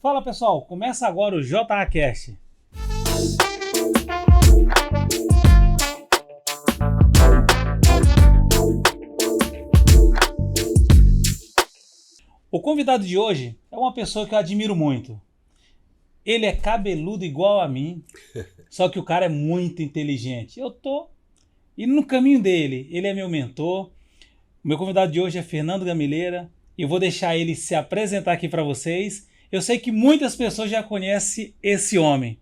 Fala pessoal, começa agora o JAcast. O convidado de hoje é uma pessoa que eu admiro muito. Ele é cabeludo igual a mim, só que o cara é muito inteligente. Eu tô indo no caminho dele, ele é meu mentor. O meu convidado de hoje é Fernando Gamileira e eu vou deixar ele se apresentar aqui para vocês. Eu sei que muitas pessoas já conhecem esse homem,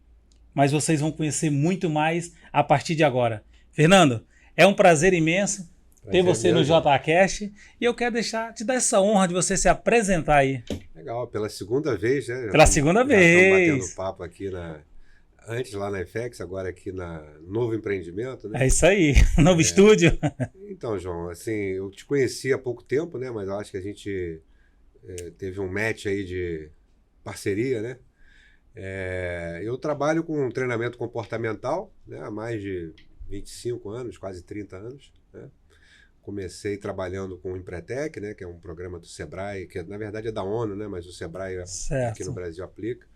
mas vocês vão conhecer muito mais a partir de agora. Fernando, é um prazer imenso ter você no JAcast e eu quero te dar essa honra de você se apresentar aí. Legal, pela segunda vez, né? Pela segunda vez. Estamos batendo papo aqui antes lá na FX, agora aqui na Novo Empreendimento, né? É isso aí, novo estúdio. Então, João, assim, eu te conheci há pouco tempo, né? Mas eu acho que a gente teve um match aí de parceria, né? Eu trabalho com treinamento comportamental, né? Há mais de 25 anos, quase 30 anos, né? Comecei trabalhando com o Empretec, né? Que é um programa do Sebrae, que na verdade é da ONU, né? Mas o Sebrae aqui no Brasil aplica.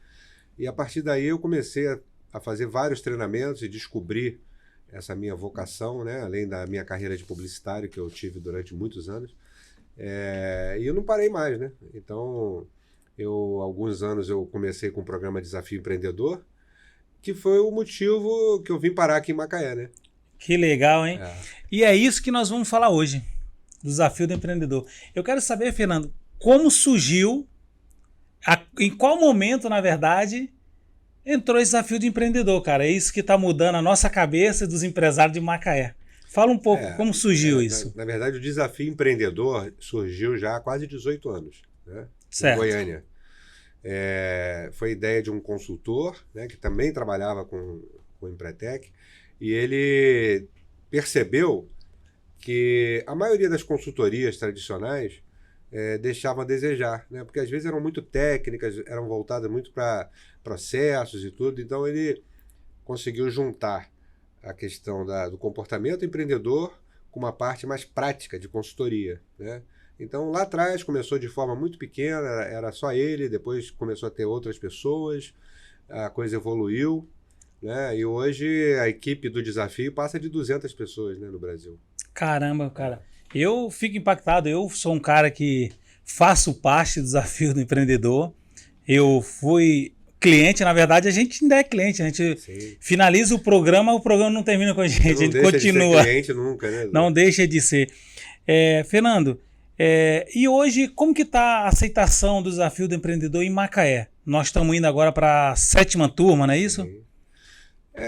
E a partir daí eu comecei a fazer vários treinamentos e descobrir essa minha vocação, né? Além da minha carreira de publicitário que eu tive durante muitos anos. E eu não parei mais, né? Então, alguns anos eu comecei com o programa Desafio Empreendedor, que foi o motivo que eu vim parar aqui em Macaé, né? Que legal, hein? E é isso que nós vamos falar hoje, do Desafio do Empreendedor. Eu quero saber, Fernando, como surgiu, em qual momento, na verdade, entrou esse desafio de empreendedor, cara. É isso que está mudando a nossa cabeça dos empresários de Macaé. Fala um pouco como surgiu isso. Na verdade, o Desafio Empreendedor surgiu já há quase 18 anos, né? Certo. Em Goiânia. Foi ideia de um consultor, né, que também trabalhava com o Empretec, e ele percebeu que a maioria das consultorias tradicionais deixavam a desejar, né? Porque às vezes eram muito técnicas, eram voltadas muito para processos e tudo, então ele conseguiu juntar a questão do comportamento empreendedor com uma parte mais prática de consultoria, né? Então lá atrás começou de forma muito pequena, era só ele, depois começou a ter outras pessoas, a coisa evoluiu, né? E hoje a equipe do Desafio passa de 200 pessoas, né, no Brasil. Caramba, cara. Eu fico impactado. Eu sou um cara que faço parte do Desafio do Empreendedor. Eu fui cliente, na verdade, a gente ainda é cliente. A gente finaliza o programa não termina com a gente. A gente continua. De ser cliente nunca, né? Não deixa de ser. Fernando, e hoje, como que está a aceitação do Desafio do Empreendedor em Macaé? Nós estamos indo agora para a 7ª turma, não é isso? Sim.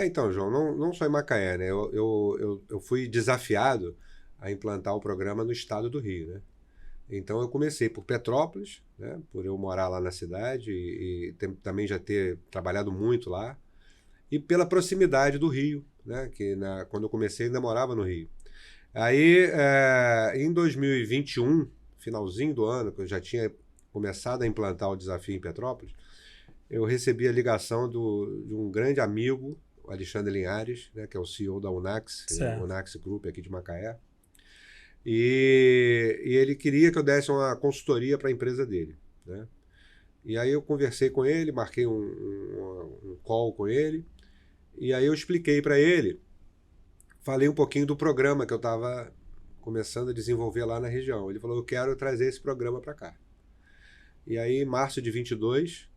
Então, João, não só em Macaé, né? Eu fui desafiado a implantar o programa no estado do Rio, né? Então eu comecei por Petrópolis, né? Por eu morar lá na cidade e também já ter trabalhado muito lá, e pela proximidade do Rio, né? Que quando eu comecei ainda morava no Rio. Aí, em 2021, finalzinho do ano, que eu já tinha começado a implantar o desafio em Petrópolis, eu recebi a ligação de um grande amigo, o Alexandre Linhares, né, que é o CEO da Unax, Unax Group aqui de Macaé. E ele queria que eu desse uma consultoria para a empresa dele, né? E aí eu conversei com ele, marquei um call com ele, e aí eu expliquei para ele, falei um pouquinho do programa que eu estava começando a desenvolver lá na região. Ele falou, eu quero trazer esse programa para cá. E aí, em março de 22,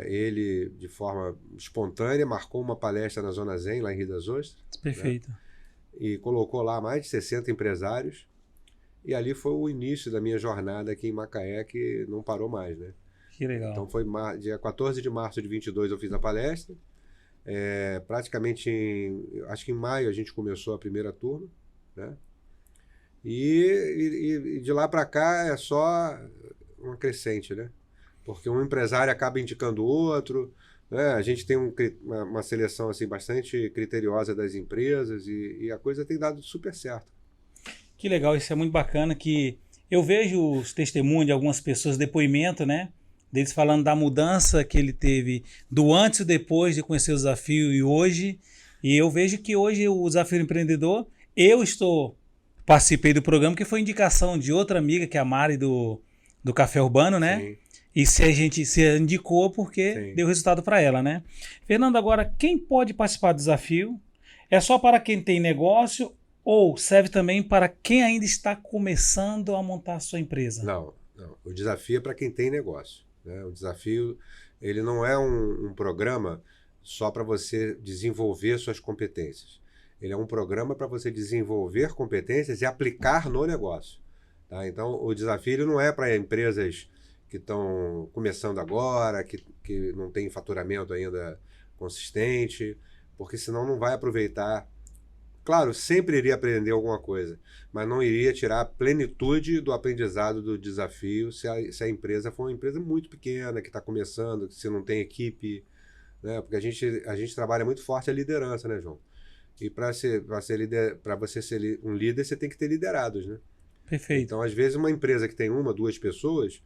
ele, de forma espontânea, marcou uma palestra na Zona Zen, lá em Rio das Ostras. Perfeito. Né? E colocou lá mais de 60 empresários. E ali foi o início da minha jornada aqui em Macaé, que não parou mais, né? Que legal. Então foi dia 14 de março de 22 eu fiz a palestra. Praticamente, acho que em maio a gente começou a primeira turma, né? E de lá para cá é só uma crescente, né? Porque um empresário acaba indicando o outro, né? A gente tem uma seleção assim, bastante criteriosa das empresas e a coisa tem dado super certo. Que legal, isso é muito bacana, que eu vejo os testemunhos de algumas pessoas, depoimento, né? Deles falando da mudança que ele teve do antes e depois de conhecer o desafio e hoje. E eu vejo que hoje o Desafio do Empreendedor, participei do programa, que foi indicação de outra amiga, que é a Mari do Café Urbano, né? Sim. E se a gente se indicou porque Sim. deu resultado para ela, né? Fernando, agora, quem pode participar do desafio? É só para quem tem negócio ou serve também para quem ainda está começando a montar a sua empresa? Não, não. O desafio é para quem tem negócio, né? O desafio, ele não é um programa só para você desenvolver suas competências. Ele é um programa para você desenvolver competências e aplicar no negócio. Tá? Então, o desafio ele não é para empresas que estão começando agora, que não tem faturamento ainda consistente, porque senão não vai aproveitar. Claro, sempre iria aprender alguma coisa, mas não iria tirar a plenitude do aprendizado do desafio se a empresa for uma empresa muito pequena, que está começando, que se não tem equipe, né? Porque a gente trabalha muito forte a liderança, né, João? E para você ser um líder, você tem que ter liderados, né? Perfeito. Então, às vezes, uma empresa que tem uma, duas pessoas,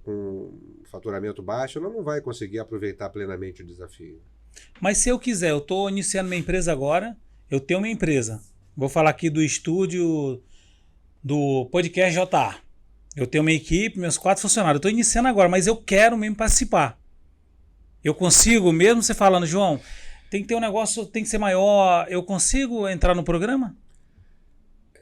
com faturamento baixo, ela não vai conseguir aproveitar plenamente o desafio. Mas se eu quiser, eu estou iniciando minha empresa agora, eu tenho minha empresa. Vou falar aqui do estúdio do podcast JA. Eu tenho minha equipe, meus 4 funcionários. Eu estou iniciando agora, mas eu quero mesmo participar. Eu consigo, mesmo você falando, João, tem que ter um negócio, tem que ser maior. Eu consigo entrar no programa?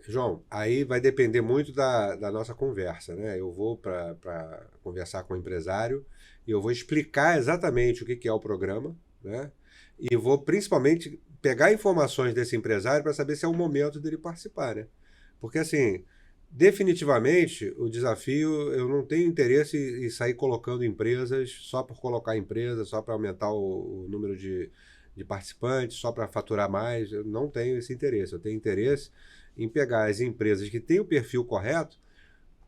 João, aí vai depender muito da nossa conversa, né? Eu vou para conversar com o empresário e eu vou explicar exatamente o que é o programa, né? E vou principalmente pegar informações desse empresário para saber se é o momento dele participar, né? Porque assim, definitivamente o desafio, eu não tenho interesse em sair colocando empresas só por colocar empresas, só para aumentar o número de participantes, só para faturar mais. Eu não tenho esse interesse. Eu tenho interesse em pegar as empresas que têm o perfil correto,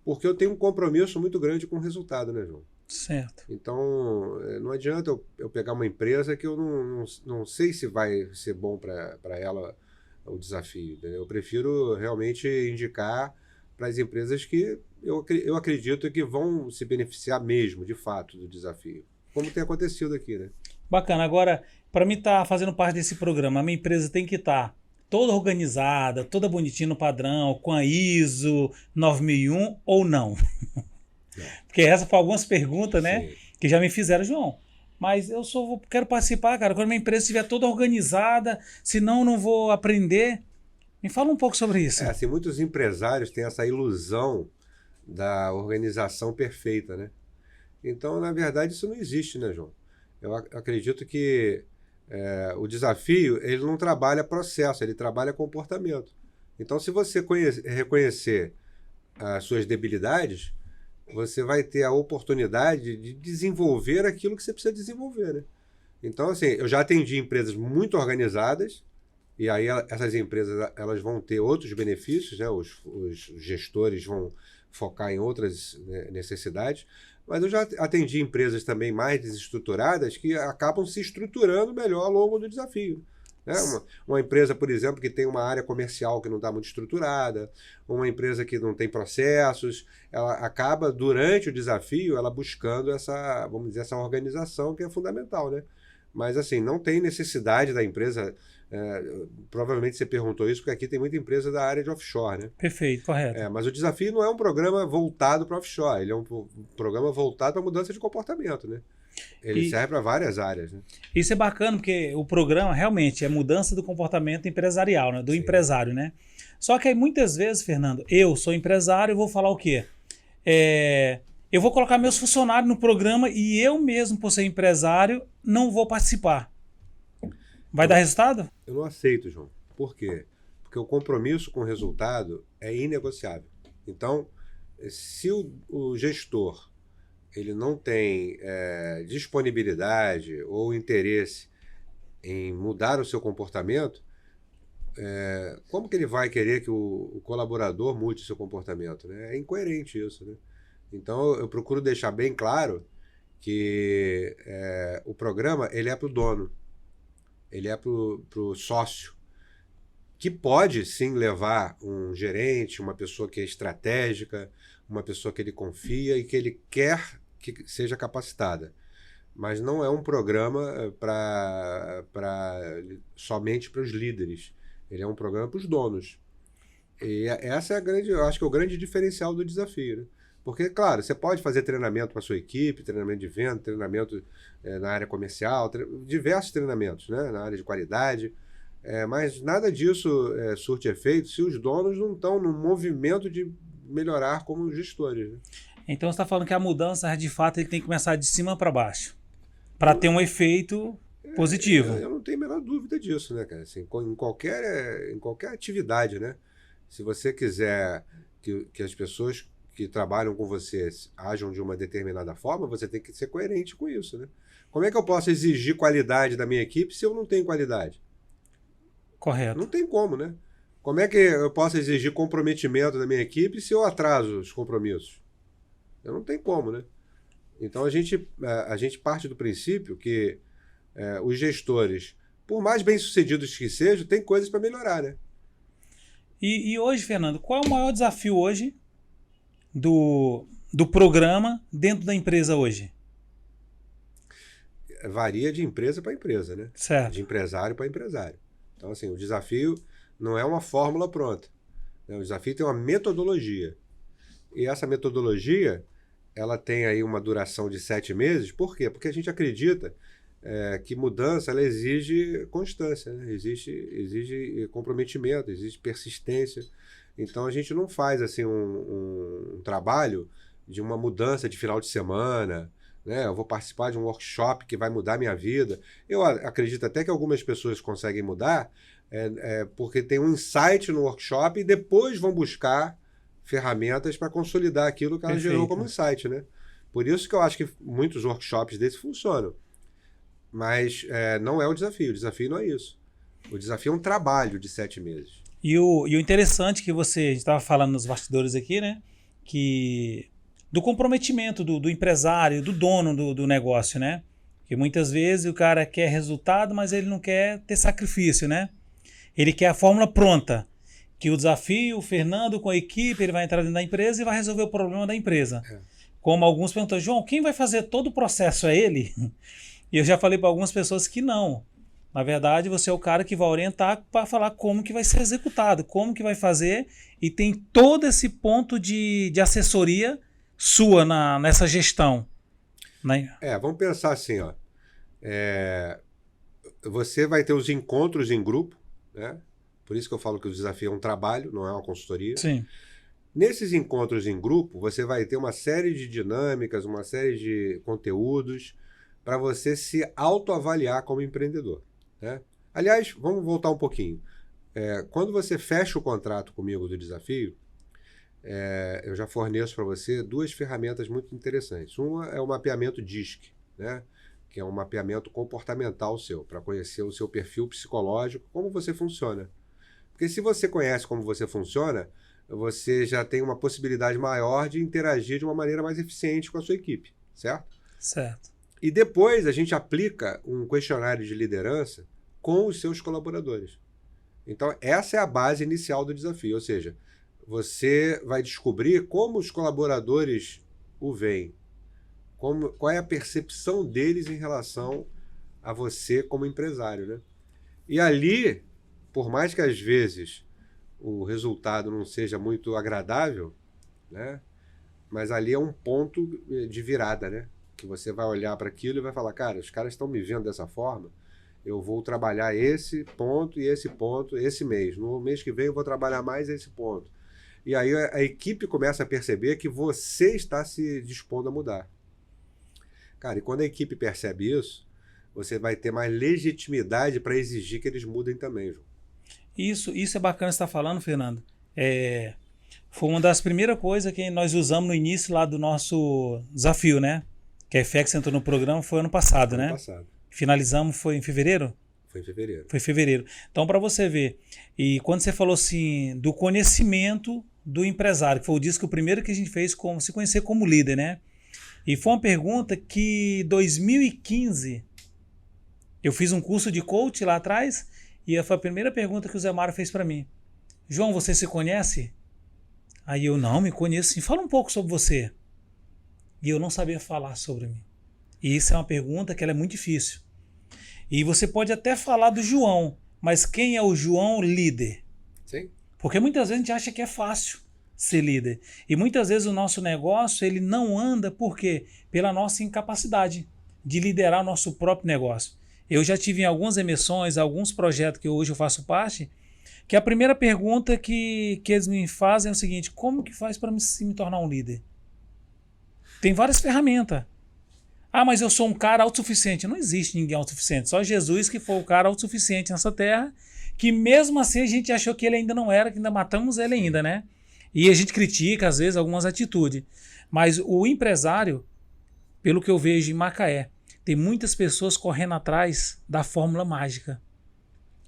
porque eu tenho um compromisso muito grande com o resultado, né, João? Certo. Então, não adianta eu pegar uma empresa que eu não sei se vai ser bom para ela o desafio, entendeu? Eu prefiro realmente indicar para as empresas que eu acredito que vão se beneficiar mesmo, de fato, do desafio. Como tem acontecido aqui, né? Bacana. Agora, para mim estar fazendo parte desse programa, a minha empresa tem que estar toda organizada, toda bonitinha no padrão, com a ISO 9001 ou não? Não. Porque essa foi algumas perguntas, né, Sim. que já me fizeram, João. Mas eu quero participar, cara, quando minha empresa estiver toda organizada, senão eu não vou aprender. Me fala um pouco sobre isso. Assim, muitos empresários têm essa ilusão da organização perfeita, né? Então, na verdade, isso não existe, né, João? Eu acredito que o desafio, ele não trabalha processo, ele trabalha comportamento. Então, se você reconhecer as suas debilidades, você vai ter a oportunidade de desenvolver aquilo que você precisa desenvolver, né? Então, assim, eu já atendi empresas muito organizadas, e aí essas empresas elas vão ter outros benefícios, né? Os gestores vão focar em outras, né, necessidades, mas eu já atendi empresas também mais desestruturadas que acabam se estruturando melhor ao longo do desafio. Né? Uma empresa, por exemplo, que tem uma área comercial que não está muito estruturada, uma empresa que não tem processos, ela acaba, durante o desafio, ela buscando essa, vamos dizer, essa organização que é fundamental, né? Mas, assim, não tem necessidade da empresa. Provavelmente você perguntou isso, porque aqui tem muita empresa da área de offshore, né? Perfeito, correto. Mas o desafio não é um programa voltado para offshore, ele é um programa voltado para mudança de comportamento, né? Ele E serve para várias áreas, né? isso é bacana, porque o programa realmente é mudança do comportamento empresarial, né? Do Sim. empresário, né? Só que aí muitas vezes, Fernando, eu sou empresário e vou falar o quê? Eu vou colocar meus funcionários no programa e eu mesmo, por ser empresário, não vou participar. Vai dar resultado? Eu não aceito, João. Por quê? Porque o compromisso com o resultado é inegociável. Então, se o gestor ele não tem disponibilidade ou interesse em mudar o seu comportamento, como que ele vai querer que o colaborador mude o seu comportamento, né? É incoerente isso, né? Então, eu procuro deixar bem claro que o programa ele é para o dono, ele é para o sócio, que pode sim levar um gerente, uma pessoa que é estratégica, uma pessoa que ele confia e que ele quer que seja capacitada. Mas não é um programa somente para os líderes. Ele é um programa para os donos. E essa é eu acho que é o grande diferencial do desafio, né? Porque, claro, você pode fazer treinamento para sua equipe, treinamento de venda, treinamento na área comercial, diversos treinamentos, né, na área de qualidade, mas nada disso surte efeito se os donos não estão no movimento de melhorar como gestores. Né? Então você está falando que a mudança, de fato, ele tem que começar de cima para baixo, para ter um efeito positivo. Eu não tenho a menor dúvida disso, né, cara? Assim, em qualquer atividade, né? Se você quiser que as pessoas que trabalham com você ajam de uma determinada forma, você tem que ser coerente com isso, né? Como é que eu posso exigir qualidade da minha equipe se eu não tenho qualidade? Correto. Não tem como, né? Como é que eu posso exigir comprometimento da minha equipe se eu atraso os compromissos? Eu não tenho como, né? Então a gente parte do princípio que os gestores, por mais bem-sucedidos que sejam, tem coisas para melhorar, né? E hoje, Fernando, qual é o maior desafio hoje do programa dentro da empresa hoje? Varia de empresa para empresa, né? Certo. De empresário para empresário. Então, assim, o desafio não é uma fórmula pronta. Né? O desafio tem uma metodologia. E essa metodologia, ela tem aí uma duração de 7 meses. Por quê? Porque a gente acredita que mudança ela exige constância, né? Exige comprometimento, exige persistência. Então a gente não faz assim um trabalho de uma mudança de final de semana, né? Eu vou participar de um workshop que vai mudar minha vida. Eu acredito até que algumas pessoas conseguem mudar porque tem um insight no workshop e depois vão buscar ferramentas para consolidar aquilo que ela gerou como insight, né? Por isso que eu acho que muitos workshops desses funcionam. Mas não é o desafio não é isso. O desafio é um trabalho de 7 meses. E o interessante que a gente estava falando nos bastidores aqui, né? Que do comprometimento do empresário, do dono do negócio, né? Que muitas vezes o cara quer resultado, mas ele não quer ter sacrifício, né? Ele quer a fórmula pronta. Que o desafio, o Fernando com a equipe, ele vai entrar dentro da empresa e vai resolver o problema da empresa. Como alguns perguntam, João, quem vai fazer todo o processo é ele? E eu já falei para algumas pessoas que não. Na verdade, você é o cara que vai orientar para falar como que vai ser executado, como que vai fazer, e tem todo esse ponto de assessoria sua nessa gestão. Né? Vamos pensar assim, ó. Você vai ter os encontros em grupo, né? Por isso que eu falo que o desafio é um trabalho, não é uma consultoria. Sim. Nesses encontros em grupo, você vai ter uma série de dinâmicas, uma série de conteúdos para você se autoavaliar como empreendedor. Né? Aliás, vamos voltar um pouquinho. Quando você fecha o contrato comigo do desafio, eu já forneço para você 2 ferramentas muito interessantes. Uma é o mapeamento DISC, né? Que é um mapeamento comportamental seu, para conhecer o seu perfil psicológico, como você funciona. Porque se você conhece como você funciona, você já tem uma possibilidade maior de interagir de uma maneira mais eficiente com a sua equipe, certo? Certo. E depois a gente aplica um questionário de liderança com os seus colaboradores. Então, essa é a base inicial do desafio. Ou seja, você vai descobrir como os colaboradores o veem. Qual é a percepção deles em relação a você como empresário. Né? E ali, por mais que às vezes o resultado não seja muito agradável, né? Mas ali é um ponto de virada, né? Que você vai olhar para aquilo e vai falar, cara, os caras estão me vendo dessa forma, eu vou trabalhar esse ponto e esse ponto esse mês. No mês que vem eu vou trabalhar mais esse ponto. E aí a equipe começa a perceber que você está se dispondo a mudar. Cara, e quando a equipe percebe isso, você vai ter mais legitimidade para exigir que eles mudem também, João. Isso é bacana você estar falando, Fernando. Foi uma das primeiras coisas que nós usamos no início lá do nosso desafio, né? Que a FX entrou no programa foi ano passado, né? Ano passado. Finalizamos, foi em fevereiro? Foi em fevereiro. Foi em fevereiro. Então, para você ver, e quando você falou assim, do conhecimento do empresário, que foi o disco o primeiro que a gente fez, como se conhecer como líder, né? E foi uma pergunta que, em 2015, eu fiz um curso de coach lá atrás, e foi a primeira pergunta que o Zé Mário fez para mim. João, você se conhece? Aí eu, não, me conheço sim. Fala um pouco sobre você. E eu não sabia falar sobre mim. E isso é uma pergunta que ela é muito difícil. E você pode até falar do João, mas quem é o João líder? Sim. Porque muitas vezes a gente acha que é fácil. ser líder. E muitas vezes o nosso negócio ele não anda por quê? Pela nossa incapacidade de liderar o nosso próprio negócio. Eu já tive em algumas emissões, alguns projetos que hoje eu faço parte, que a primeira pergunta que eles me fazem é o seguinte: como que faz para me tornar um líder? Tem várias ferramentas. Ah, mas eu sou um cara autossuficiente. Não existe ninguém autossuficiente. Só Jesus que foi o cara autossuficiente nessa terra, que mesmo assim a gente achou que ele ainda não era, que ainda matamos ele ainda, né? E a gente critica, às vezes, algumas atitudes. Mas o empresário, pelo que eu vejo em Macaé, tem muitas pessoas correndo atrás da fórmula mágica.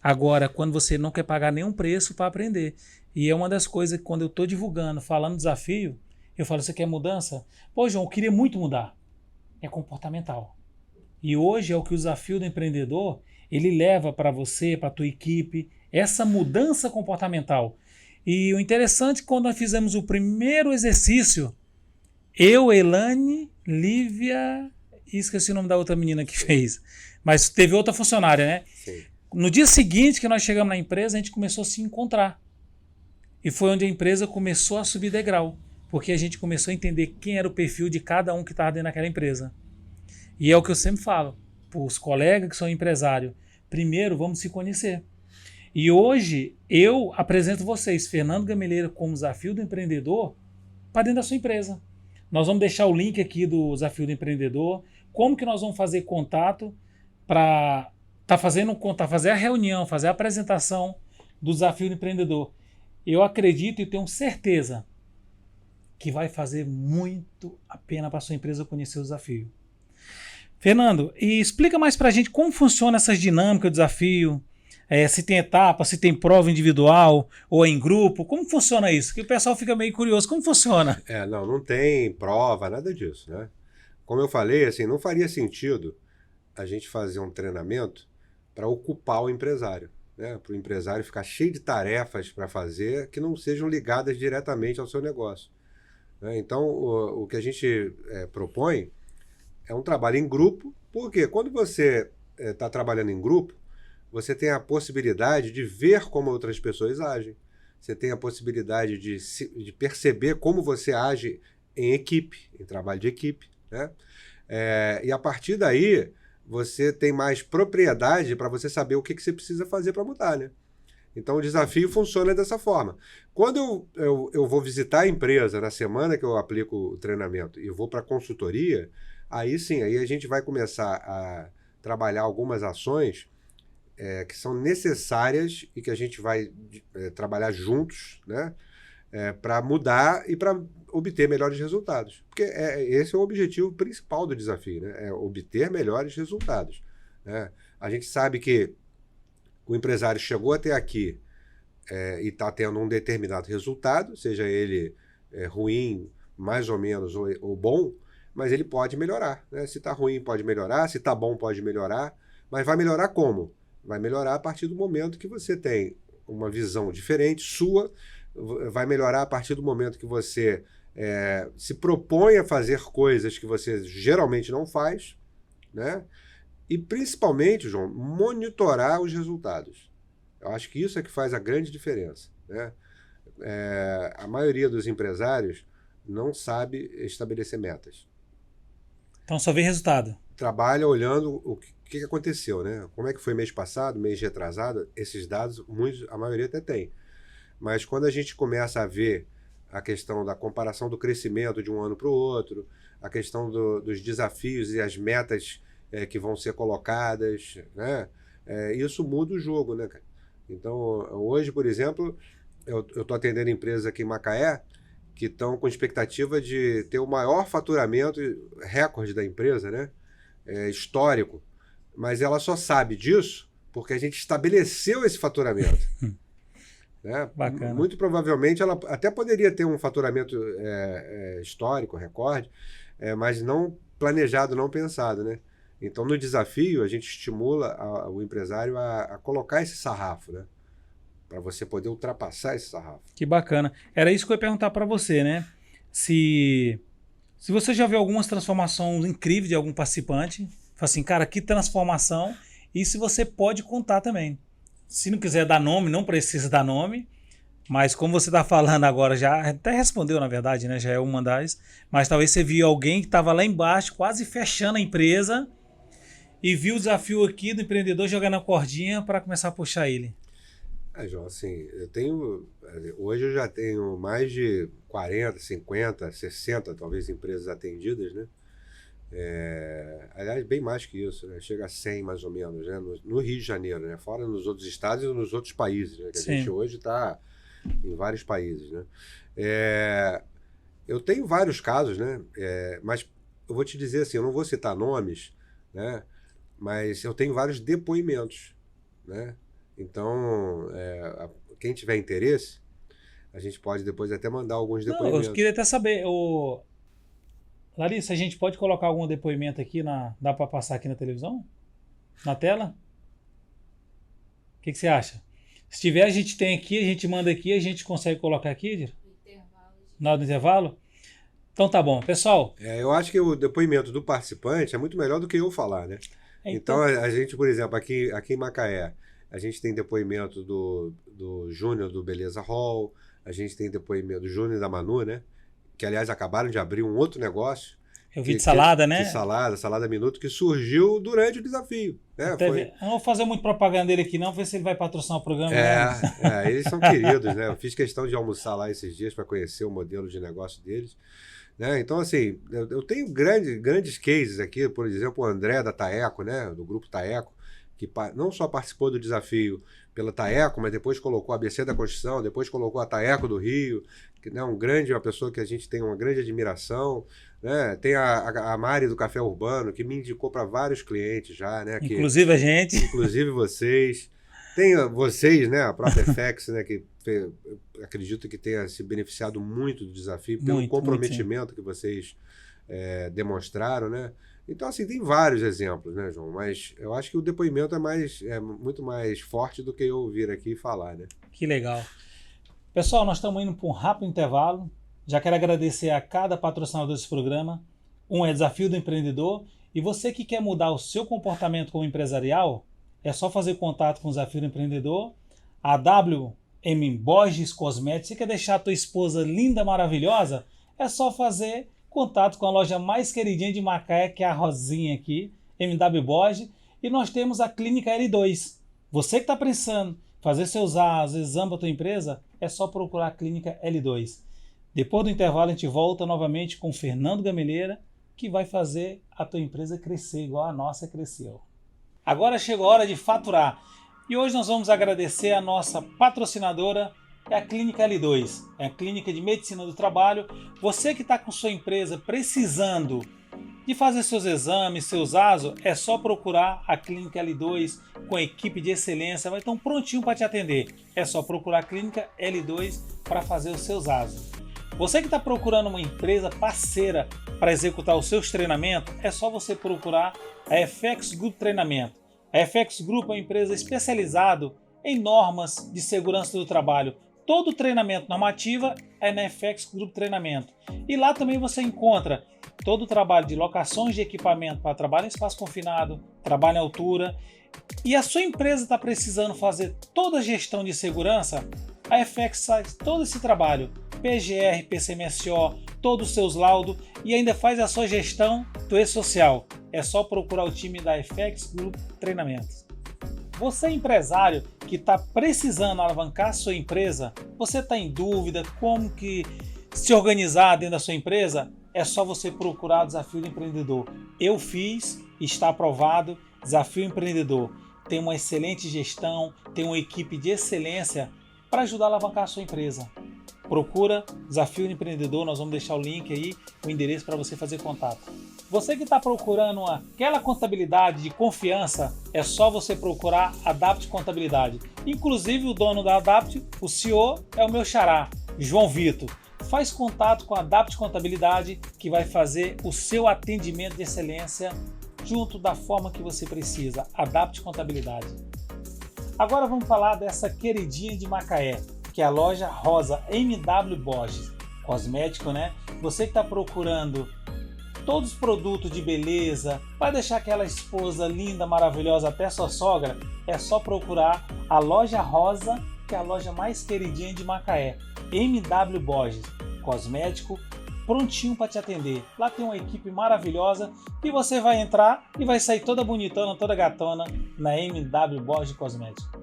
Agora, quando você não quer pagar nenhum preço para aprender. E é uma das coisas que quando eu estou divulgando, falando desafio, eu falo: você quer mudança? Pô, João, eu queria muito mudar. É comportamental. E hoje é o que o desafio do empreendedor, ele leva para você, para a tua equipe, essa mudança comportamental. E o interessante é que quando nós fizemos o primeiro exercício, eu, Elane, Lívia, e esqueci o nome da outra menina que fez, mas teve outra funcionária, né? Sim. No dia seguinte que nós chegamos na empresa, a gente começou a se encontrar. E foi onde a empresa começou a subir degrau. Porque a gente começou a entender quem era o perfil de cada um que estava dentro daquela empresa. E é o que eu sempre falo para os colegas que são empresários: primeiro vamos se conhecer. E hoje eu apresento vocês, Fernando Gameleira, como desafio do empreendedor para dentro da sua empresa. Nós vamos deixar o link aqui do desafio do empreendedor, como que nós vamos fazer contato para fazer a reunião, fazer a apresentação do desafio do empreendedor. Eu acredito e tenho certeza que vai fazer muito a pena para a sua empresa conhecer o desafio. Fernando, e explica mais para a gente como funciona essas dinâmicas do desafio, se tem etapa, se tem prova individual ou em grupo, como funciona isso? Que o pessoal fica meio curioso, como funciona? Não tem prova, nada disso, né? Como eu falei, assim, não faria sentido a gente fazer um treinamento para ocupar o empresário, né? Para o empresário ficar cheio de tarefas para fazer que não sejam ligadas diretamente ao seu negócio. Então, o que a gente propõe é um trabalho em grupo, porque quando você está trabalhando em grupo, você tem a possibilidade de ver como outras pessoas agem, você tem a possibilidade de perceber como você age em equipe, em trabalho de equipe, né? E a partir daí, você tem mais propriedade para você saber o que você precisa fazer para mudar, né? Então, o desafio funciona dessa forma. Quando eu vou visitar a empresa na semana que eu aplico o treinamento e vou para a consultoria, aí sim, aí a gente vai começar a trabalhar algumas ações que são necessárias e que a gente vai trabalhar juntos, né, para mudar e para obter melhores resultados. Porque esse é o objetivo principal do desafio, né, é obter melhores resultados, né? A gente sabe que o empresário chegou até aqui e está tendo um determinado resultado, seja ele ruim, mais ou menos, ou bom, mas ele pode melhorar, né? Se está ruim, pode melhorar, se está bom, pode melhorar, mas vai melhorar como? Vai melhorar a partir do momento que você tem uma visão diferente sua, vai melhorar a partir do momento que você se propõe a fazer coisas que você geralmente não faz, né? E principalmente, João, monitorar os resultados. Eu acho que isso é que faz a grande diferença, né? A maioria dos empresários não sabe estabelecer metas. Então só vê resultado. Trabalha olhando o que aconteceu, né? Como é que foi mês passado, mês retrasado, esses dados, a maioria até tem. Mas quando a gente começa a ver a questão da comparação do crescimento de um ano para o outro, a questão dos desafios e as metas que vão ser colocadas, né? Isso muda o jogo, né, cara? Então, hoje, por exemplo, eu estou atendendo empresas aqui em Macaé que estão com expectativa de ter o maior faturamento recorde da empresa, né? Histórico. Mas ela só sabe disso porque a gente estabeleceu esse faturamento. Né? Bacana. Muito provavelmente ela até poderia ter um faturamento histórico, recorde, mas não planejado, não pensado, né? Então, no desafio, a gente estimula o empresário a colocar esse sarrafo, né? Para você poder ultrapassar esse sarrafo. Que bacana. Era isso que eu ia perguntar para você, né? Se você já viu algumas transformações incríveis de algum participante, fala assim, cara, que transformação, e se você pode contar também. Se não quiser dar nome, não precisa dar nome, Mas como você está falando agora, já até respondeu, na verdade, né? Já é uma das. Mas talvez você viu alguém que estava lá embaixo, quase fechando a empresa, e viu o desafio aqui do empreendedor jogando a cordinha para começar a puxar ele. João, assim, hoje eu já tenho mais de 40, 50, 60, talvez, empresas atendidas, né? Aliás, bem mais que isso, né? Chega a 100 mais ou menos, né? No Rio de Janeiro, né? Fora nos outros estados e nos outros países, né? Que a gente hoje está em vários países, né? Eu tenho vários casos, né? Mas eu vou te dizer assim, eu não vou citar nomes, né? Mas eu tenho vários depoimentos, né? Então, quem tiver interesse, a gente pode depois até mandar alguns depoimentos. Eu queria até saber, Larissa, a gente pode colocar algum depoimento aqui, dá para passar aqui na televisão? Na tela? O que você acha? Se tiver, a gente tem aqui, a gente manda aqui, a gente consegue colocar aqui, na hora do intervalo? Então tá bom. Pessoal... eu acho que o depoimento do participante é muito melhor do que eu falar, né? Então a gente, por exemplo, aqui em Macaé, a gente tem depoimento do Júnior do Beleza Hall, a gente tem depoimento do Júnior da Manu, né? Que, aliás, acabaram de abrir um outro negócio. Eu vi de salada, né? De salada minuto, que surgiu durante o desafio. Né? Eu não vou fazer muito propaganda dele aqui, não, ver se ele vai patrocinar o programa. Eles são queridos, né? Eu fiz questão de almoçar lá esses dias para conhecer o modelo de negócio deles. Né? Então, assim, eu tenho grandes cases aqui, por exemplo, o André da Taeco, né? Do grupo Taeco, que não só participou do desafio pela Taeco, mas depois colocou a ABC da Construção, depois colocou a Taeco do Rio, que é uma pessoa que a gente tem uma grande admiração, né? Tem a Mari do Café Urbano, que me indicou para vários clientes já, né? Inclusive a gente. Inclusive vocês. Tem vocês, né? A própria FX, né? Que acredito que tenha se beneficiado muito do desafio, pelo comprometimento que vocês demonstraram, né? Então, assim, tem vários exemplos, né, João? Mas eu acho que o depoimento é muito mais forte do que eu vir aqui falar, né? Que legal. Pessoal, nós estamos indo para um rápido intervalo. Já quero agradecer a cada patrocinador desse programa. Um é Desafio do Empreendedor. E você que quer mudar o seu comportamento como empresarial, é só fazer contato com o Desafio do Empreendedor. A WM Borges Cosméticos. Você quer deixar a tua esposa linda, maravilhosa? É só fazer contato com a loja mais queridinha de Macaé, que é a Rosinha aqui, MW Borges. E nós temos a Clínica L2. Você que está pensando em fazer seus exames da tua empresa, é só procurar a Clínica L2. Depois do intervalo, a gente volta novamente com o Fernando Gameleira, que vai fazer a tua empresa crescer igual a nossa cresceu. Agora chegou a hora de faturar. E hoje nós vamos agradecer a nossa patrocinadora, é a Clínica L2, é a Clínica de Medicina do Trabalho. Você que está com sua empresa precisando de fazer seus exames, seus ASO, é só procurar a Clínica L2 com a equipe de excelência, vai estar prontinho para te atender. É só procurar a Clínica L2 para fazer os seus ASO. Você que está procurando uma empresa parceira para executar os seus treinamentos, é só você procurar a FX Group Treinamento. A FX Group é uma empresa especializada em normas de segurança do trabalho. Todo treinamento normativo é na FX Group Treinamento. E lá também você encontra todo o trabalho de locações de equipamento para trabalho em espaço confinado, trabalho em altura. E a sua empresa está precisando fazer toda a gestão de segurança, a FX faz todo esse trabalho. PGR, PCMSO, todos os seus laudos e ainda faz a sua gestão do E-Social. É só procurar o time da FX Group Treinamentos. Você empresário que está precisando alavancar a sua empresa, você está em dúvida como que se organizar dentro da sua empresa? É só você procurar o Desafio do Empreendedor. Eu fiz, está aprovado, Desafio Empreendedor. Tem uma excelente gestão, tem uma equipe de excelência para ajudar a alavancar a sua empresa. Procura Desafio do Empreendedor, nós vamos deixar o link aí, o endereço para você fazer contato. Você que está procurando aquela contabilidade de confiança, é só você procurar a Adapt Contabilidade. Inclusive o dono da Adapt, o CEO, é o meu xará, João Vitor. Faz contato com a Adapt Contabilidade, que vai fazer o seu atendimento de excelência junto da forma que você precisa. Adapt Contabilidade. Agora vamos falar dessa queridinha de Macaé, que é a loja Rosa MW Borges. Cosmético, né? Você que está procurando todos os produtos de beleza, vai deixar aquela esposa linda, maravilhosa, até sua sogra, é só procurar a loja Rosa que é a loja mais queridinha de Macaé, MW Borges, cosmético, prontinho para te atender. Lá tem uma equipe maravilhosa e você vai entrar e vai sair toda bonitona, toda gatona na MW Borges Cosmético.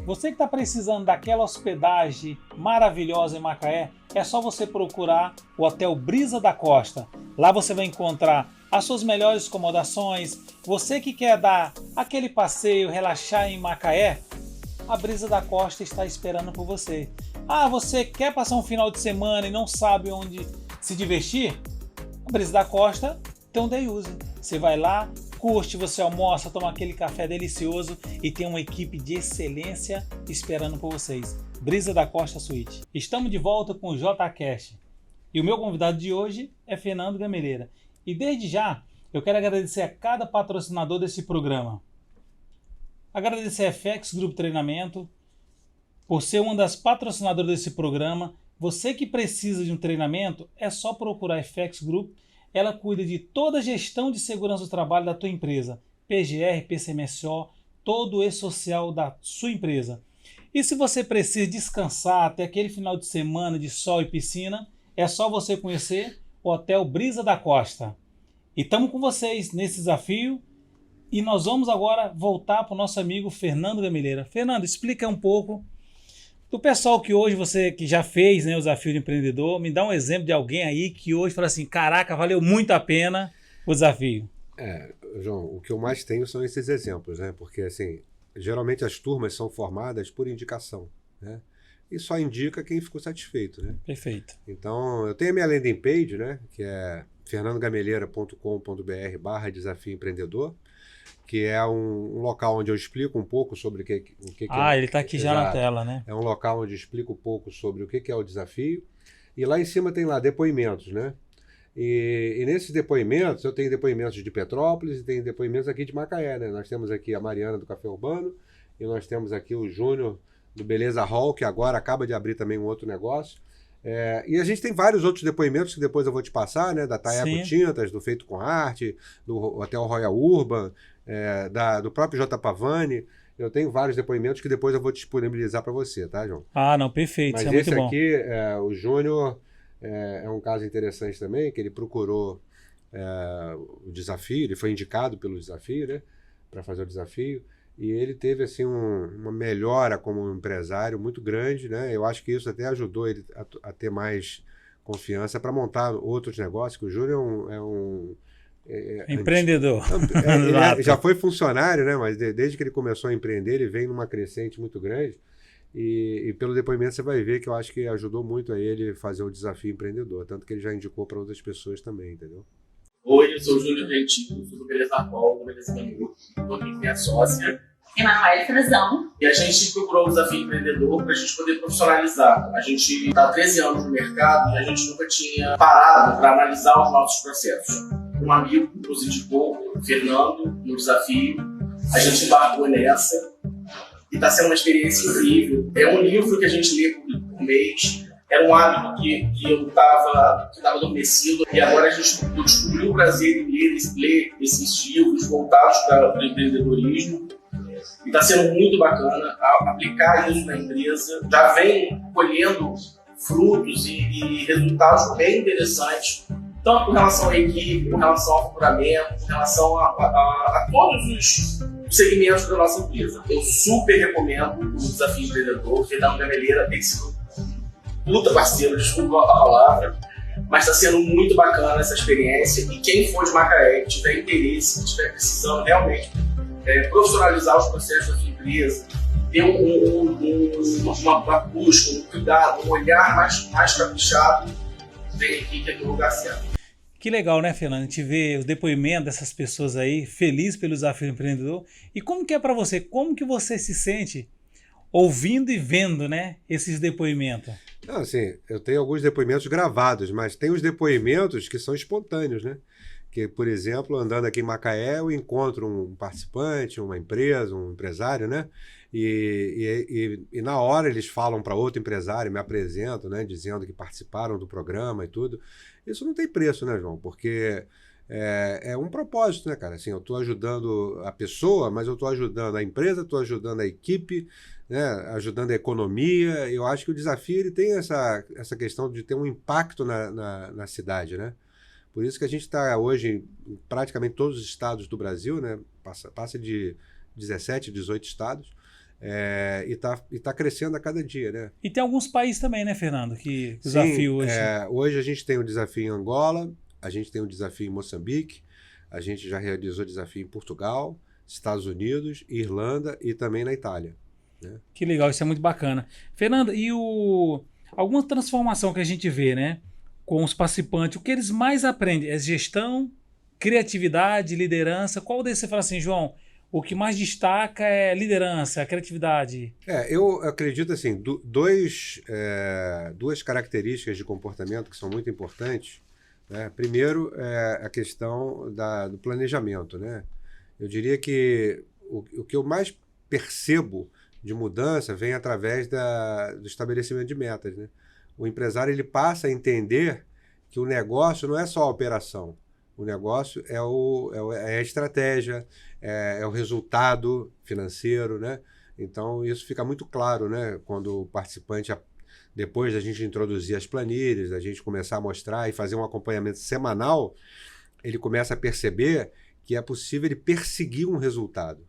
Você que está precisando daquela hospedagem maravilhosa em Macaé, é só você procurar o Hotel Brisa da Costa. Lá você vai encontrar as suas melhores acomodações. Você que quer dar aquele passeio, relaxar em Macaé, a Brisa da Costa está esperando por você. Ah, você quer passar um final de semana e não sabe onde se divertir? A Brisa da Costa tem um day use. Você vai lá, curte, você almoça, toma aquele café delicioso e tem uma equipe de excelência esperando por vocês. Brisa da Costa Suíte. Estamos de volta com o JCast. E o meu convidado de hoje é Fernando Gameleira. E desde já, eu quero agradecer a cada patrocinador desse programa. Agradecer a FX Group Treinamento por ser uma das patrocinadoras desse programa. Você que precisa de um treinamento, é só procurar a FX Group. Ela cuida de toda a gestão de segurança do trabalho da tua empresa. PGR, PCMSO, todo o e-social da sua empresa. E se você precisa descansar até aquele final de semana de sol e piscina, é só você conhecer o Hotel Brisa da Costa. E estamos com vocês nesse desafio e nós vamos agora voltar para o nosso amigo Fernando Gameleira. Fernando, explica um pouco do pessoal que hoje você que já fez, né, o desafio de empreendedor. Me dá um exemplo de alguém aí que hoje fala assim, caraca, valeu muito a pena o desafio. João, o que eu mais tenho são esses exemplos, né? Porque assim, geralmente as turmas são formadas por indicação, né? E só indica quem ficou satisfeito, né? Perfeito. Então, eu tenho a minha landing page, né? Que é fernandogameleira.com.br/desafio empreendedor, que é um local onde eu explico um pouco sobre o que é. Ele está aqui já na tela, né? É um local onde eu explico um pouco sobre o que é o desafio. E lá em cima tem lá depoimentos, né? E nesses depoimentos, eu tenho depoimentos de Petrópolis e tenho depoimentos aqui de Macaé, né? Nós temos aqui a Mariana do Café Urbano e nós temos aqui o Júnior do Beleza Hall, que agora acaba de abrir também um outro negócio. E a gente tem vários outros depoimentos que depois eu vou te passar, né? Da Taeco Tintas, do Feito com Arte, do Hotel Royal Urban, do próprio J. Pavani. Eu tenho vários depoimentos que depois eu vou disponibilizar para você, tá, João? Ah, não, perfeito. Mas isso é muito bom. aqui, o Júnior, é um caso interessante também, que ele procurou o desafio, ele foi indicado pelo desafio, né? Para fazer o desafio. E ele teve assim uma melhora como empresário muito grande, né? Eu acho que isso até ajudou ele a ter mais confiança para montar outros negócios, que o Júnior é um empreendedor. Ele já foi funcionário, né? Mas desde que ele começou a empreender, ele vem numa crescente muito grande. E pelo depoimento você vai ver que eu acho que ajudou muito a ele fazer o desafio empreendedor, tanto que ele já indicou para outras pessoas também, entendeu? Oi, eu sou o Júnior Gentil, sou do Beleza Hall, do Beleza Manu, estou aqui com minha sócia. Emanuele Frazão. E a gente procurou o desafio empreendedor para a gente poder profissionalizar. A gente está há 13 anos no mercado e a gente nunca tinha parado para analisar os nossos processos. Um amigo nos indicou, o Fernando, no desafio. A gente embarcou nessa e está sendo uma experiência incrível. É um livro que a gente lê por mês. Era um hábito que eu estava adormecido e agora eu descobri o prazer em ler esses livros voltados para o empreendedorismo. E está sendo muito bacana aplicar isso na empresa. Já vem colhendo frutos e resultados bem interessantes, tanto com relação à equipe, com relação ao faturamento, com relação a todos os segmentos da nossa empresa. Eu super recomendo o Desafio Empreendedor. Fernando Gameleira tem sido puta parceiro, desculpa a palavra, mas está sendo muito bacana essa experiência. E quem for de Macaé, que tiver interesse, que estiver precisando realmente profissionalizar os processos da sua empresa, ter uma busca, um cuidado, um olhar mais caprichado, vem aqui que é o lugar certo. Que legal, né, Fernando? A gente vê os depoimentos dessas pessoas aí, feliz pelo desafio empreendedor. E como que é para você? Como que você se sente ouvindo e vendo, né, esses depoimentos? Não, assim, eu tenho alguns depoimentos gravados, mas tem os depoimentos que são espontâneos, né? Que, por exemplo, andando aqui em Macaé, eu encontro um participante, uma empresa, um empresário, né? E na hora eles falam para outro empresário, me apresentam, né? Dizendo que participaram do programa e tudo. Isso não tem preço, né, João? Porque É um propósito, né, cara? Assim, eu estou ajudando a pessoa, mas eu estou ajudando a empresa, estou ajudando a equipe, né, ajudando a economia. Eu acho que o desafio ele tem essa questão de ter um impacto na cidade, né? Por isso que a gente está hoje em praticamente todos os estados do Brasil, né? Passa de 17, 18 estados, e tá crescendo a cada dia, né? E tem alguns países também, né, Fernando, que o Sim, desafio hoje. hoje a gente tem um desafio em Angola, a gente tem um desafio em Moçambique, a gente já realizou desafio em Portugal, Estados Unidos, Irlanda e também na Itália, né? Que legal, isso é muito bacana. Fernando, e alguma transformação que a gente vê, né, com os participantes, o que eles mais aprendem é gestão, criatividade, liderança. Qual desses você fala assim, João, o que mais destaca é liderança, a criatividade? Eu acredito assim, duas características de comportamento que são muito importantes, né? Primeiro, a questão do planejamento, né? Eu diria que o que eu mais percebo de mudança vem através do estabelecimento de metas, né? O empresário ele passa a entender que o negócio não é só a operação. O negócio é a estratégia, é o resultado financeiro, né? Então, isso fica muito claro, né? Quando o participante, depois da gente introduzir as planilhas, da gente começar a mostrar e fazer um acompanhamento semanal, ele começa a perceber que é possível ele perseguir um resultado,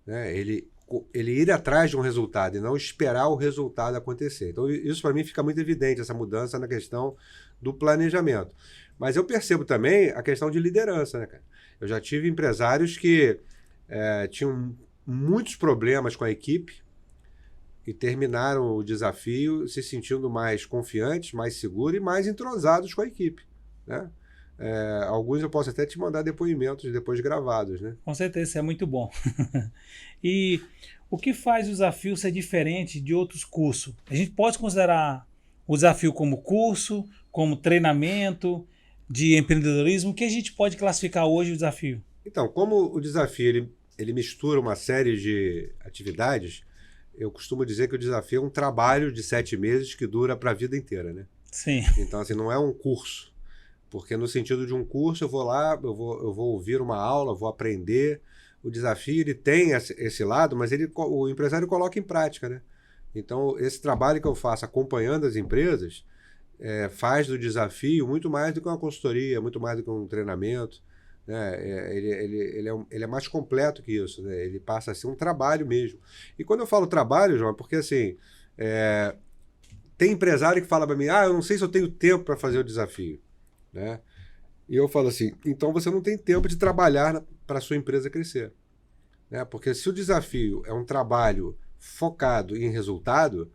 né? Ele ir atrás de um resultado e não esperar o resultado acontecer. Então, isso para mim fica muito evidente, essa mudança na questão do planejamento. Mas eu percebo também a questão de liderança, né, cara? Eu já tive empresários que tinham muitos problemas com a equipe e terminaram o desafio se sentindo mais confiantes, mais seguros e mais entrosados com a equipe, né? Alguns eu posso até te mandar depoimentos depois gravados, né? Com certeza, isso é muito bom. E o que faz o desafio ser diferente de outros cursos? A gente pode considerar o desafio como curso, como treinamento de empreendedorismo? O que a gente pode classificar hoje o desafio? Então, como o desafio ele mistura uma série de atividades, eu costumo dizer que o desafio é um trabalho de 7 meses que dura para a vida inteira, né? Sim. Então, assim, não é um curso. Porque no sentido de um curso, eu vou lá, eu vou ouvir uma aula, vou aprender. O desafio ele tem esse lado, mas o empresário coloca em prática, né? Então, esse trabalho que eu faço acompanhando as empresas faz do desafio muito mais do que uma consultoria, muito mais do que um treinamento, né? Ele é mais completo que isso, né? Ele passa a ser um trabalho mesmo. E quando eu falo trabalho, João, é porque assim, tem empresário que fala para mim, eu não sei se eu tenho tempo para fazer o desafio, né? E eu falo assim, então você não tem tempo de trabalhar para a sua empresa crescer, né? Porque se o desafio é um trabalho focado em resultado,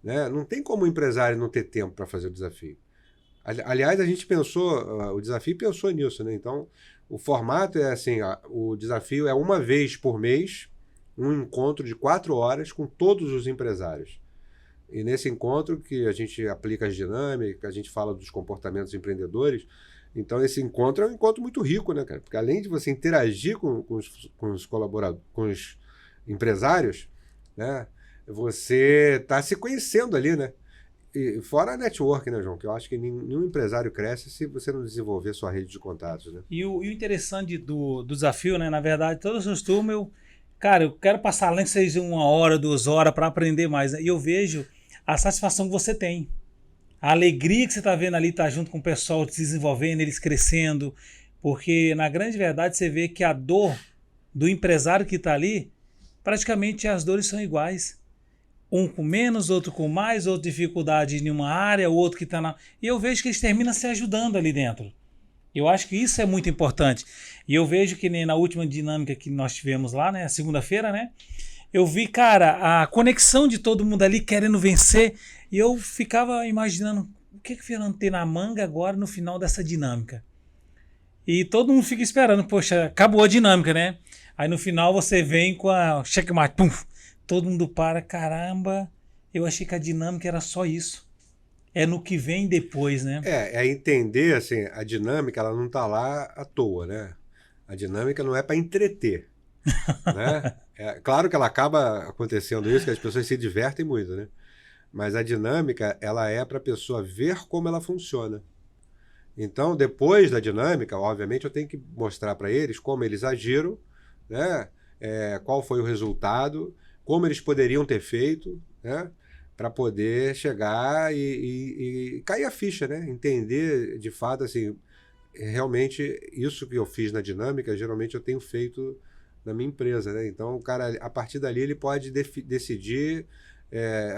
né, não tem como o empresário não ter tempo para fazer o desafio. Aliás, a gente pensou, o desafio pensou nisso, né? Então, o formato é assim, o desafio é uma vez por mês, um encontro de 4 horas com todos os empresários. E nesse encontro que a gente aplica as dinâmicas, a gente fala dos comportamentos empreendedores. Então, esse encontro é um encontro muito rico, né, cara? Porque além de você interagir com os colaboradores, com os empresários, né, você está se conhecendo ali, né? E fora a network, né, João? Que eu acho que nenhum empresário cresce se você não desenvolver sua rede de contatos, né? E o interessante do desafio, né? Na verdade, todas as turmas, eu quero passar além que seja 1 hora, 2 horas para aprender mais, né? E eu vejo a satisfação que você tem. A alegria que você está vendo ali, estar junto com o pessoal, se desenvolvendo, eles crescendo. Porque, na grande verdade, você vê que a dor do empresário que está ali, praticamente as dores são iguais. Um com menos, outro com mais, outro dificuldade em uma área, o outro que está na... E eu vejo que eles terminam se ajudando ali dentro. Eu acho que isso é muito importante. E eu vejo que nem na última dinâmica que nós tivemos lá, né, segunda-feira, né? Eu vi, cara, a conexão de todo mundo ali querendo vencer. E eu ficava imaginando o que o Fernando tem na manga agora no final dessa dinâmica. E todo mundo fica esperando, poxa, acabou a dinâmica, né? Aí no final você vem com a checkmate, pum, todo mundo para, caramba, eu achei que a dinâmica era só isso. É no que vem depois, né? É entender, assim, a dinâmica, ela não está lá à toa, né? A dinâmica não é para entreter, né? Claro que ela acaba acontecendo isso, que as pessoas se divertem muito, né? Mas a dinâmica, ela é para a pessoa ver como ela funciona. Então, depois da dinâmica, obviamente, eu tenho que mostrar para eles como eles agiram, né? Qual foi o resultado, como eles poderiam ter feito, né? Para poder chegar e cair a ficha, né? Entender de fato, assim, realmente isso que eu fiz na dinâmica, geralmente eu tenho feito na minha empresa, né? Então, o cara, a partir dali, ele pode decidir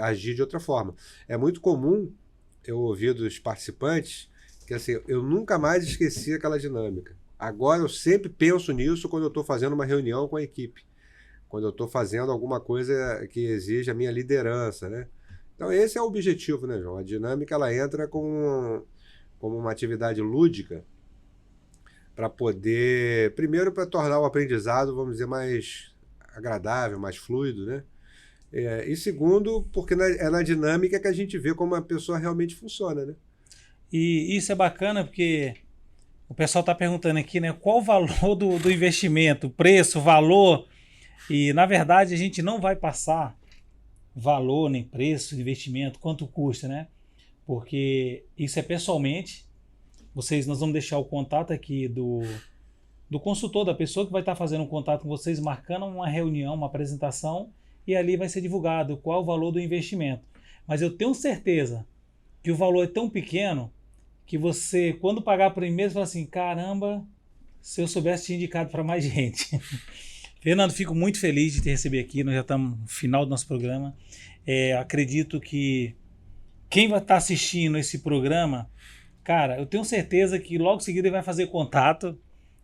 agir de outra forma. É muito comum eu ouvir dos participantes que assim, eu nunca mais esqueci aquela dinâmica. Agora eu sempre penso nisso quando eu estou fazendo uma reunião com a equipe, quando eu estou fazendo alguma coisa que exige a minha liderança, né? Então esse é o objetivo, né, João? A dinâmica ela entra como uma atividade lúdica para poder, primeiro, para tornar o aprendizado, vamos dizer, mais agradável, mais fluido, né? E segundo, porque é na dinâmica que a gente vê como a pessoa realmente funciona, né? E isso é bacana porque o pessoal está perguntando aqui, né? Qual o valor do investimento, preço, valor? E, na verdade, a gente não vai passar valor, nem preço, investimento, quanto custa, né? Porque isso é pessoalmente. Nós vamos deixar o contato aqui do consultor, da pessoa que vai estar fazendo um contato com vocês, marcando uma reunião, uma apresentação, e ali vai ser divulgado qual o valor do investimento. Mas eu tenho certeza que o valor é tão pequeno que você, quando pagar por e-mail, fala assim, caramba, se eu soubesse te indicado para mais gente. Fernando, fico muito feliz de te receber aqui, nós já estamos no final do nosso programa. Acredito que quem vai estar assistindo esse programa, cara, eu tenho certeza que logo em seguida ele vai fazer contato,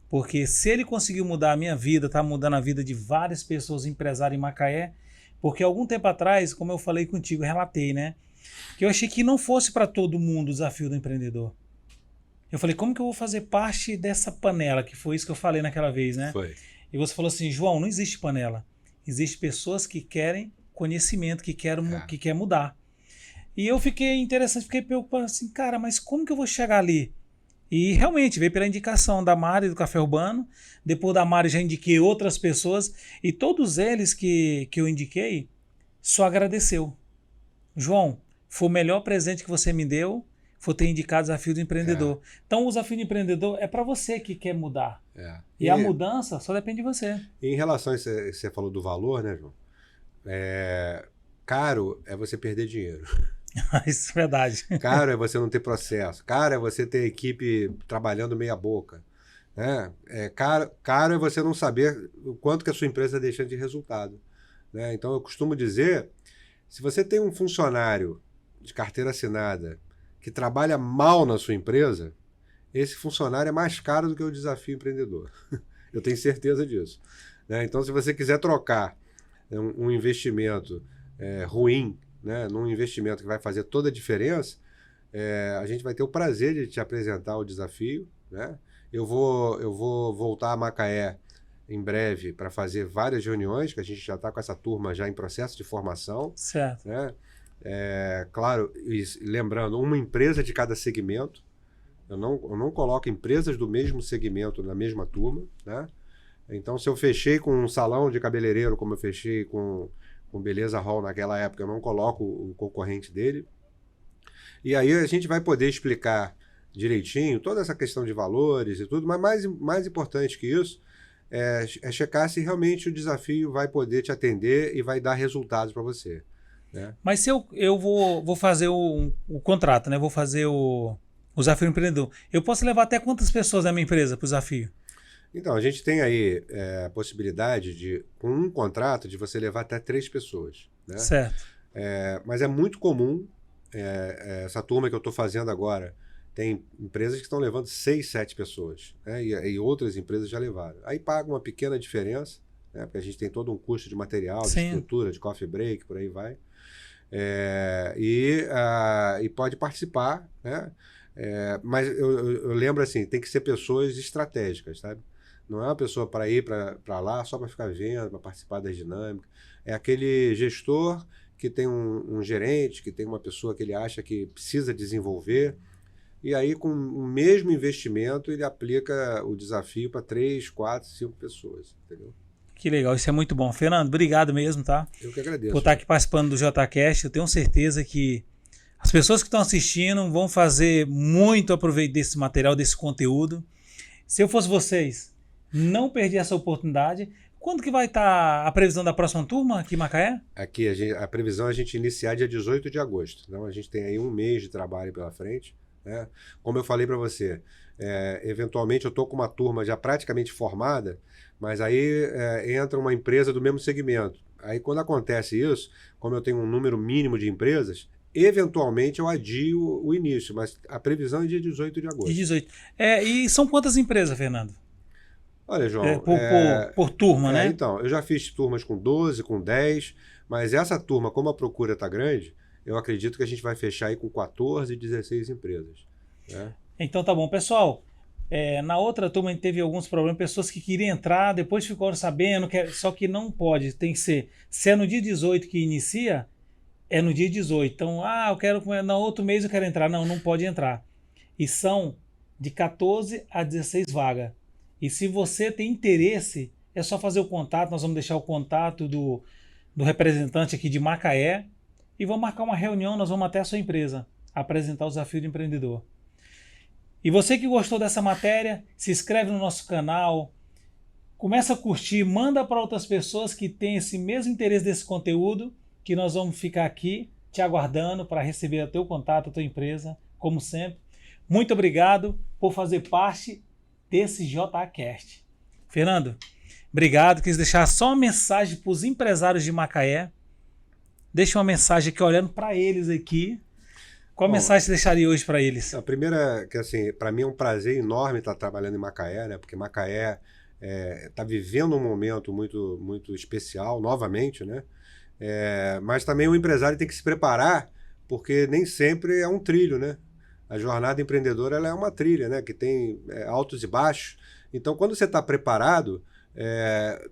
porque se ele conseguiu mudar a minha vida, está mudando a vida de várias pessoas empresárias em Macaé, porque algum tempo atrás, como eu falei contigo, relatei, né? Que eu achei que não fosse para todo mundo o desafio do empreendedor. Eu falei, como que eu vou fazer parte dessa panela? Que foi isso que eu falei naquela vez, né? Foi. E você falou assim, João, não existe panela. Existem pessoas que querem conhecimento, que querem mudar. E eu fiquei interessante, fiquei preocupado assim, cara, mas como que eu vou chegar ali? E realmente veio pela indicação da Mari do Café Urbano. Depois da Mari já indiquei outras pessoas. E todos eles que eu indiquei só agradeceu. João, foi o melhor presente que você me deu, foi ter indicado o desafio do empreendedor. Então o desafio do empreendedor é para você que quer mudar. E a mudança só depende de você. Em relação a isso que você falou do valor, né, João? Caro é você perder dinheiro. Isso é verdade. Caro é você não ter processo. Caro é você ter equipe trabalhando meia boca. Né? Caro é você não saber o quanto que a sua empresa está deixando de resultado. Né? Então eu costumo dizer, se você tem um funcionário de carteira assinada que trabalha mal na sua empresa, esse funcionário é mais caro do que o desafio empreendedor. Eu tenho certeza disso. Né? Então, se você quiser trocar um investimento ruim, né, num investimento que vai fazer toda a diferença, a gente vai ter o prazer de te apresentar o desafio. Né? Eu vou voltar a Macaé em breve para fazer várias reuniões, que a gente já está com essa turma já em processo de formação. Certo. Né? Claro, lembrando, uma empresa de cada segmento. Eu não coloco empresas do mesmo segmento na mesma turma. Né? Então, se eu fechei com um salão de cabeleireiro, como eu fechei com Beleza Hall naquela época, eu não coloco o concorrente dele. E aí a gente vai poder explicar direitinho toda essa questão de valores e tudo, mas mais importante que isso é checar se realmente o desafio vai poder te atender e vai dar resultados para você. Né? Mas se eu vou fazer o contrato, né? Vou fazer o desafio empreendedor. Eu posso levar até quantas pessoas da minha empresa para o desafio? Então, a gente tem aí a possibilidade de, com um contrato, de você levar até 3 pessoas. Né? Certo. Mas é muito comum, essa turma que eu estou fazendo agora, tem empresas que estão levando 6, 7 pessoas. Né? E outras empresas já levaram. Aí paga uma pequena diferença, né? Porque a gente tem todo um custo de material, de estrutura, de coffee break, por aí vai. E pode participar, né? Mas eu lembro assim, tem que ser pessoas estratégicas, sabe? Não é uma pessoa para ir para lá só para ficar vendo, para participar das dinâmicas. É aquele gestor que tem um gerente, que tem uma pessoa que ele acha que precisa desenvolver, e aí com o mesmo investimento ele aplica o desafio para 3, 4, 5 pessoas, entendeu? Que legal, isso é muito bom. Fernando, obrigado mesmo, tá? Eu que agradeço. Por estar aqui participando do JCast. Eu tenho certeza que As pessoas que estão assistindo vão fazer muito aproveito desse material, desse conteúdo. Se eu fosse vocês, não perdi essa oportunidade. Quando que vai estar a previsão da próxima turma aqui em Macaé? Aqui a previsão é a gente iniciar dia 18 de agosto. Então a gente tem aí um mês de trabalho pela frente, né? Como eu falei para você, eventualmente eu estou com uma turma já praticamente formada, mas aí entra uma empresa do mesmo segmento. Aí quando acontece isso, como eu tenho um número mínimo de empresas, eventualmente eu adio o início, mas a previsão é dia 18 de agosto. De 18. E são quantas empresas, Fernando? Olha, João, por turma, né? Então, eu já fiz turmas com 12, com 10, mas essa turma, como a procura está grande, eu acredito que a gente vai fechar aí com 14, 16 empresas, né? Então tá bom. Pessoal, na outra turma a gente teve alguns problemas, pessoas que queriam entrar, depois ficaram sabendo, só que não pode, tem que ser, se é no dia 18 que inicia, é no dia 18. Então, eu quero, no outro mês eu quero entrar. Não pode entrar. E são de 14 a 16 vagas. E se você tem interesse, é só fazer o contato. Nós vamos deixar o contato do representante aqui de Macaé e vamos marcar uma reunião. Nós vamos até a sua empresa apresentar o desafio de empreendedor. E você que gostou dessa matéria, se inscreve no nosso canal, começa a curtir, manda para outras pessoas que têm esse mesmo interesse desse conteúdo, que nós vamos ficar aqui te aguardando para receber o teu contato, a tua empresa, como sempre. Muito obrigado por fazer parte desse JAcast. Fernando, obrigado. Quis deixar só uma mensagem para os empresários de Macaé. Deixa uma mensagem aqui olhando para eles aqui. Qual mensagem você deixaria hoje para eles? A primeira, que assim, para mim é um prazer enorme estar trabalhando em Macaé, né? Porque Macaé está vivendo um momento muito, muito especial, novamente, né? Mas também o empresário tem que se preparar, porque nem sempre é um trilho, né? A jornada empreendedora ela é uma trilha, né? Que tem altos e baixos. Então, quando você está preparado,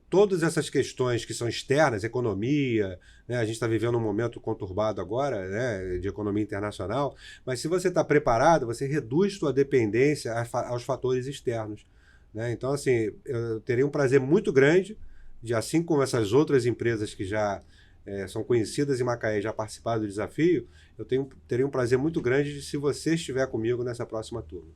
todas essas questões que são externas, economia, né? A gente está vivendo um momento conturbado agora, né? De economia internacional, mas se você está preparado, você reduz sua dependência aos fatores externos, né? Então, assim, eu teria um prazer muito grande de, assim como essas outras empresas que já são conhecidas em Macaé, já participaram do desafio, eu teria um prazer muito grande de, se você estiver comigo nessa próxima turma.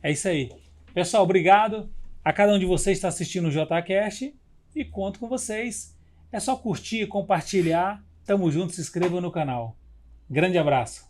É isso aí. Pessoal, obrigado a cada um de vocês que está assistindo o JAcast e conto com vocês. É só curtir, compartilhar. Tamo junto, se inscreva no canal. Grande abraço.